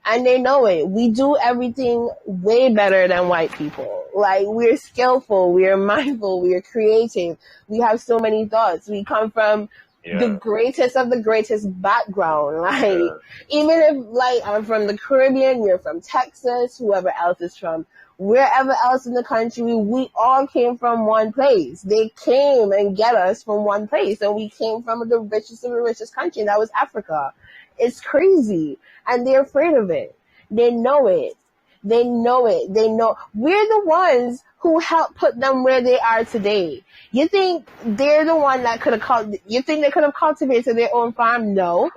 And they know it. We do everything way better than white people. We're skillful, we're mindful, we're creative. We have so many thoughts. We come from the greatest of the greatest background. Even if I'm from the Caribbean, you're from Texas, whoever else is from wherever else in the country, we all came from one place. They came and get us from one place, and we came from the richest of the richest country, and that was Africa. It's crazy, and they're afraid of it. They know it. They know it. They know we're the ones who helped put them where they are today. You think they're the one that you think they could have cultivated their own farm? No,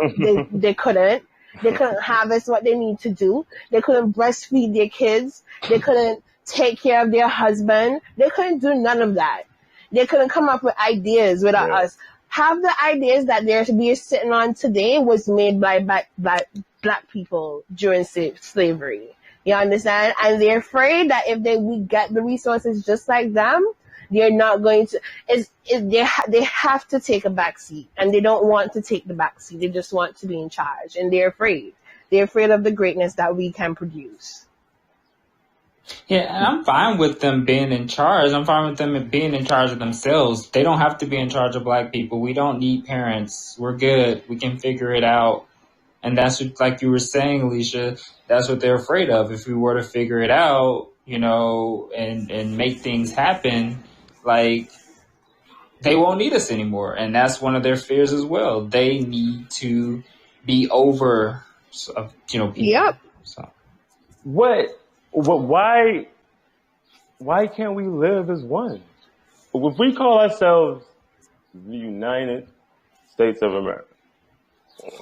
they couldn't. They couldn't harvest what they need to do. They couldn't breastfeed their kids. They couldn't take care of their husband. They couldn't do none of that. They couldn't come up with ideas without us. Half the ideas that we're sitting on today was made by black people during slavery. You understand? And they're afraid that if we get the resources just like them, they're not going to. They have to take a back seat, and they don't want to take the back seat. They just want to be in charge, and they're afraid. They're afraid of the greatness that we can produce. Yeah, and I'm fine with them being in charge. I'm fine with them being in charge of themselves. They don't have to be in charge of black people. We don't need parents. We're good. We can figure it out. And that's what, like you were saying, Alicia, that's what they're afraid of. If we were to figure it out, and make things happen, like, they won't need us anymore. And that's one of their fears as well. They need to be over, people. Yep. So Why can't we live as one? If we call ourselves the United States of America,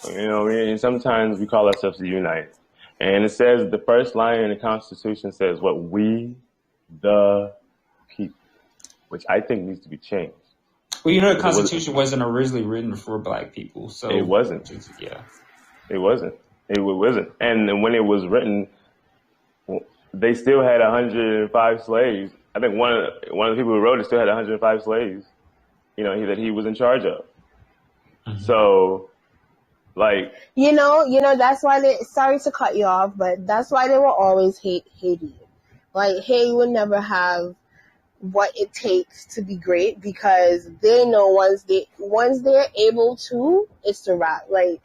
and sometimes we call ourselves the United. And it says, the first line in the Constitution says, what, we the people, which I think needs to be changed. Well, the Constitution wasn't originally written for black people, so it wasn't. Yeah, it wasn't. It wasn't. And when it was written, they still had 105 slaves. I think one of the people who wrote it still had 105 slaves, that he was in charge of. Mm-hmm. So, like, that's why sorry to cut you off, but that's why they will always hate Haiti. Like, Haiti would never have what it takes to be great, because they know once they're able to, it's a wrap. Like,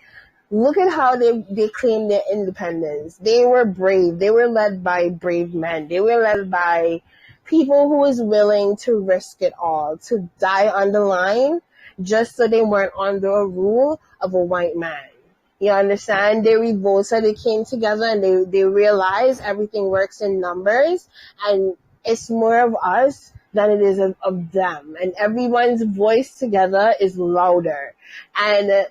look at how they claimed their independence. They were brave. They were led by brave men. They were led by people who was willing to risk it all, to die on the line, just so they weren't under a rule of a white man. You understand? They revolted, they came together, and they realized everything works in numbers, and it's more of us than it is of them. And everyone's voice together is louder. And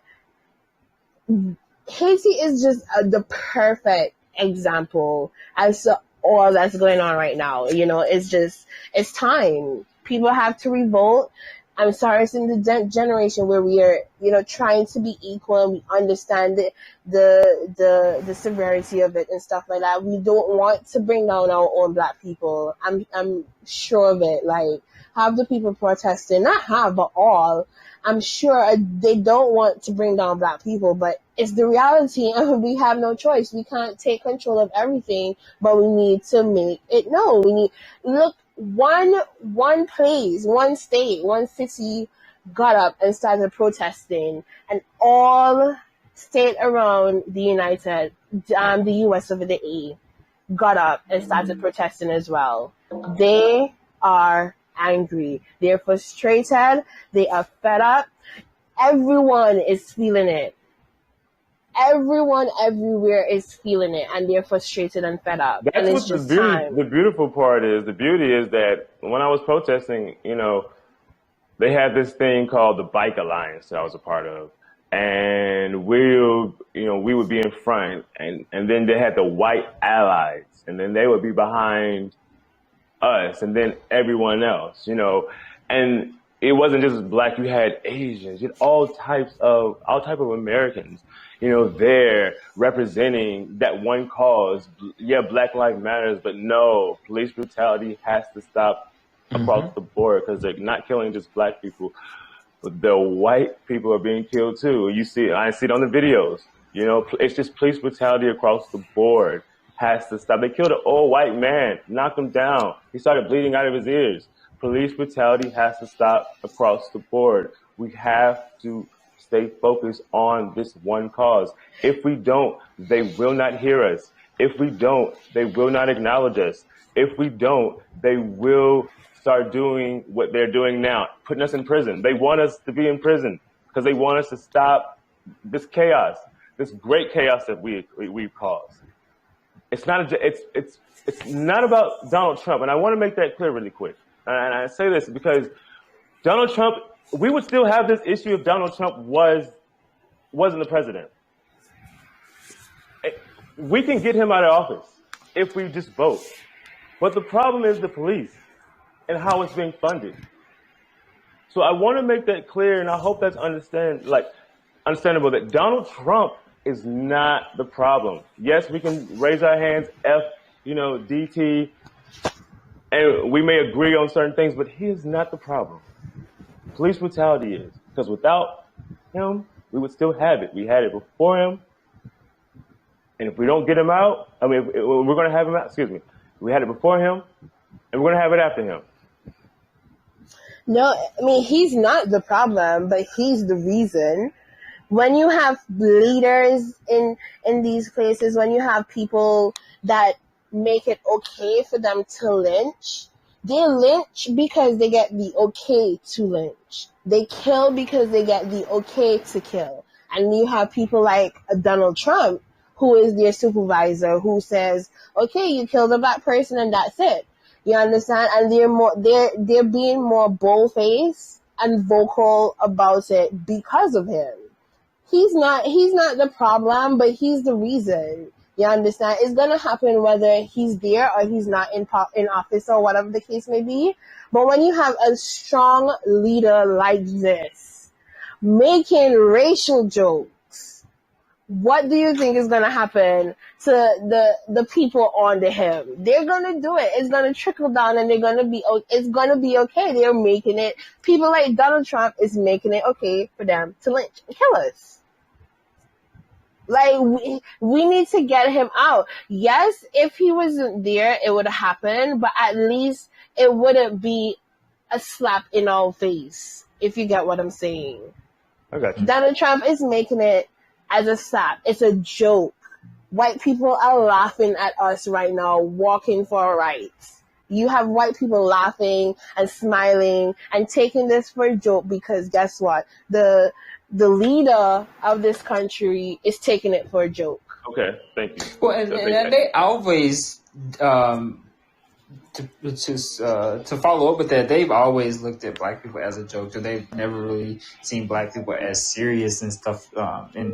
Haiti is just the perfect example as to all that's going on right now. It's time. People have to revolt. I'm sorry, it's in the generation where we are, trying to be equal, and we understand the severity of it and stuff like that. We don't want to bring down our own black people. I'm sure of it. Like, half the people protesting, not half, but all, I'm sure they don't want to bring down black people, but it's the reality, and we have no choice. We can't take control of everything, but we need to make it known. One place, one state, one city got up and started protesting, and all state around the U.S. of the A got up and started protesting as well. They are angry. They're frustrated. They are fed up. Everyone is feeling it. Everyone everywhere is feeling it, and they're frustrated and fed up. That's and what the beautiful part is. The beauty is that when I was protesting, they had this thing called the Bike Alliance that I was a part of. And we would be in front, and then they had the white allies, and then they would be behind us, and then everyone else, and it wasn't just black. You had Asians, you had all type of Americans, there representing that one cause. Yeah, Black Lives Matters, but no, police brutality has to stop across the board, because they're not killing just black people. The white people are being killed too. I see it on the videos. It's just police brutality across the board has to stop. They killed an old white man, knocked him down. He started bleeding out of his ears. Police brutality has to stop across the board. We have to stay focused on this one cause. If we don't, they will not hear us. If we don't, they will not acknowledge us. If we don't, they will start doing what they're doing now, putting us in prison. They want us to be in prison because they want us to stop this chaos, this great chaos that we've caused. It's not about Donald Trump, and I want to make that clear really quick. And I say this because Donald Trump, we would still have this issue if Donald Trump wasn't the president. We can get him out of office if we just vote. But the problem is the police and how it's being funded. So I want to make that clear, and I hope that's understandable, that Donald Trump is not the problem. Yes, we can raise our hands, DT, and we may agree on certain things, but he is not the problem. Police brutality is, because without him, we would still have it. We had it before him, and if we don't get him out, we're going to have him out, we had it before him, and we're going to have it after him. No, he's not the problem, but he's the reason. when you have leaders in these places, when you have people that make it okay for them to lynch, they lynch because they get the okay to lynch. They kill because they get the okay to kill. And you have people like Donald Trump, who is their supervisor, who says, okay, you killed a black person and that's it. You understand? And they're being more bold-faced and vocal about it because of him. He's not the problem, but he's the reason. You understand? It's gonna happen whether he's there or he's not in office or whatever the case may be. But when you have a strong leader like this, making racial jokes, what do you think is gonna happen to the people under him? They're gonna do it. It's gonna trickle down, and it's gonna be okay. They're making it. People like Donald Trump is making it okay for them to lynch and kill us. Like, we need to get him out. Yes, if he wasn't there, it would have happened, but at least it wouldn't be a slap in our face, if you get what I'm saying. I got you. Donald Trump is making it as a slap. It's a joke. White people are laughing at us right now, walking for our rights. You have white people laughing and smiling and taking this for a joke because guess what? The leader of this country is taking it for a joke. Okay, thank you. Well, and they always, to follow up with that, they've always looked at black people as a joke. So they've never really seen black people as serious and stuff in